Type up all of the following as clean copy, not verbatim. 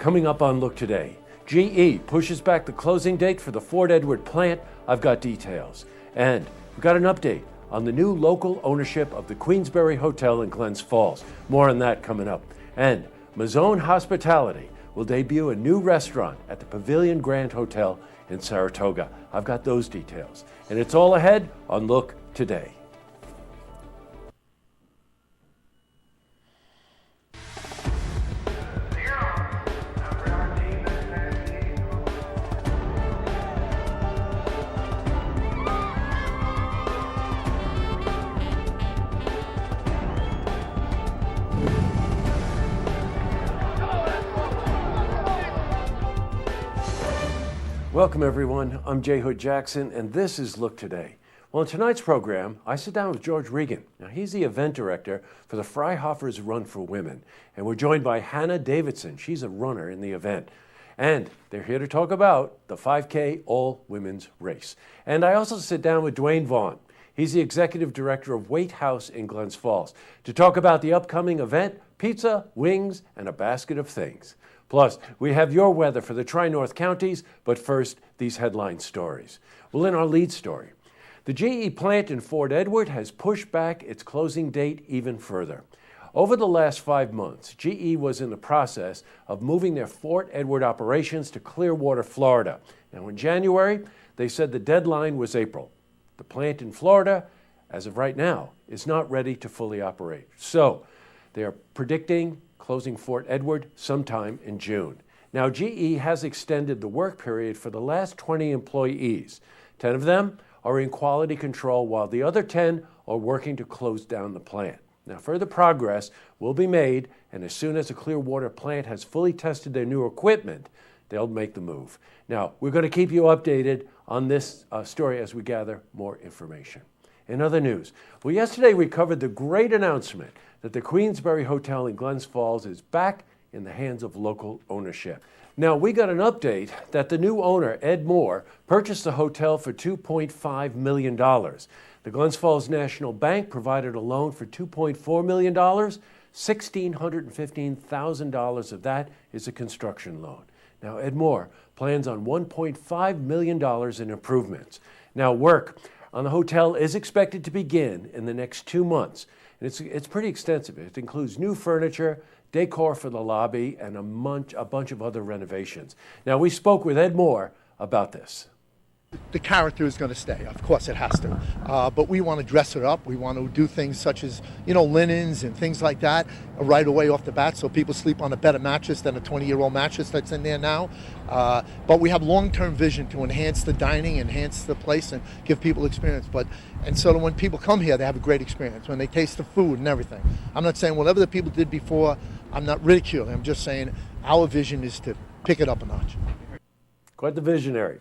Coming up on Look Today, GE pushes back the closing date for the Fort Edward plant. I've got details. And we've got an update on the new local ownership of the Queensberry Hotel in Glens Falls. More on that coming up. And Mazzone Hospitality will debut a new restaurant at the Pavilion Grand Hotel in Saratoga. I've got those details. And it's all ahead on Look Today. Welcome everyone, I'm J. Hood Jackson and this is Look Today. Well, in tonight's program, I sit down with George Regan. Now he's the event director for the Freihofers Run for Women. And we're joined by Hannah Davidson. She's a runner in the event. And they're here to talk about the 5K all-women's race. And I also sit down with Dwayne Vaughn. He's the executive director of Weight House in Glens Falls to talk about the upcoming event, pizza, wings, and a basket of things. Plus, we have your weather for the Tri-North counties, but first, these headline stories. Well, in our lead story, the GE plant in Fort Edward has pushed back its closing date even further. Over the last 5 months, GE was in the process of moving their Fort Edward operations to Clearwater, Florida. Now, in January, they said the deadline was April. The plant in Florida, as of right now, is not ready to fully operate. So, they are predicting closing Fort Edward sometime in June. Now, GE has extended the work period for the last 20 employees. 10 of them are in quality control, while the other 10 are working to close down the plant. Now, further progress will be made, and as soon as the Clearwater plant has fully tested their new equipment, they'll make the move. Now, we're going to keep you updated on this story as we gather more information. In other news, well, yesterday we covered the great announcement that the Queensberry Hotel in Glens Falls is back in the hands of local ownership. Now, we got an update that the new owner, Ed Moore, purchased the hotel for $2.5 million. The Glens Falls National Bank provided a loan for $2.4 million. $1,615,000 of that is a construction loan. Now, Ed Moore plans on $1.5 million in improvements. Now, work on the hotel is expected to begin in the next 2 months. And it's pretty extensive. It includes new furniture, decor for the lobby, and a bunch of other renovations. Now, we spoke with Ed Moore about this. The character is going to stay. Of course it has to. But we want to dress it up. We want to do things such as, linens and things like that right away off the bat so people sleep on a better mattress than a 20-year-old mattress that's in there now. But we have long-term vision to enhance the dining, enhance the place, and give people experience. And so that when people come here, they have a great experience, when they taste the food and everything. I'm not saying whatever the people did before, I'm not ridiculing. I'm just saying our vision is to pick it up a notch. Quite the visionary.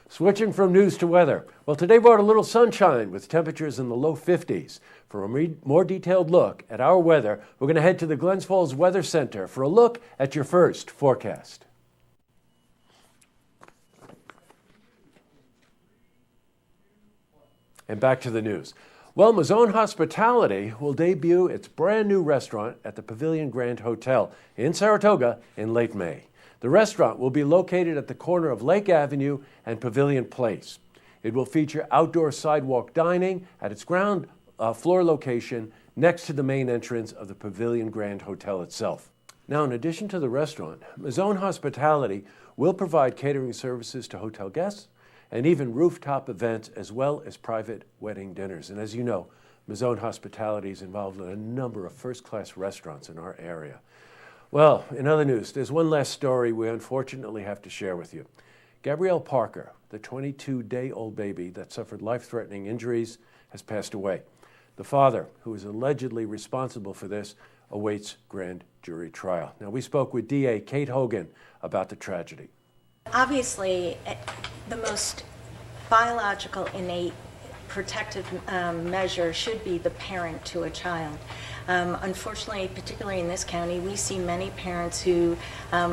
Switching from news to weather. Well, today brought a little sunshine with temperatures in the low 50s. For a more detailed look at our weather, we're going to head to the Glens Falls Weather Center for a look at your first forecast. And back to the news. Well, Mazzone Hospitality will debut its brand new restaurant at the Pavilion Grand Hotel in Saratoga in late May. The restaurant will be located at the corner of Lake Avenue and Pavilion Place. It will feature outdoor sidewalk dining at its ground floor location next to the main entrance of the Pavilion Grand Hotel itself. Now, in addition to the restaurant, Mazzone Hospitality will provide catering services to hotel guests and even rooftop events as well as private wedding dinners. And as you know, Mazzone Hospitality is involved in a number of first-class restaurants in our area. Well, in other news, there's one last story we unfortunately have to share with you. Gabrielle Parker, the 22-day-old baby that suffered life-threatening injuries, has passed away. The father, who is allegedly responsible for this, awaits grand jury trial. Now, we spoke with DA Kate Hogan about the tragedy. Obviously, the most biological, innate protective measure should be the parent to a child. Unfortunately, particularly in this county, we see many parents who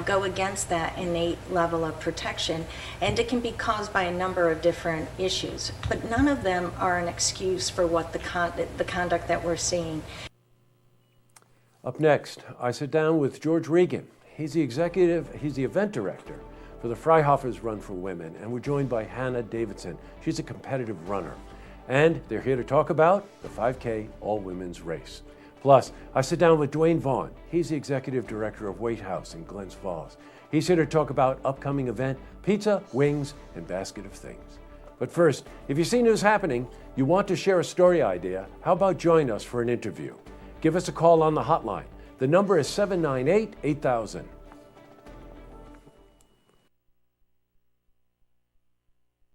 go against that innate level of protection, and it can be caused by a number of different issues. But none of them are an excuse for what the conduct that we're seeing. Up next, I sit down with George Regan. He's the event director for the Freihofers Run for Women, and we're joined by Hannah Davidson. She's a competitive runner. And they're here to talk about the 5K all-women's race. Plus, I sit down with Dwayne Vaughn. He's the executive director of Weight House in Glens Falls. He's here to talk about upcoming event, pizza, wings, and basket of things. But first, if you see news happening, you want to share a story idea, how about join us for an interview? Give us a call on the hotline. The number is 798-8000.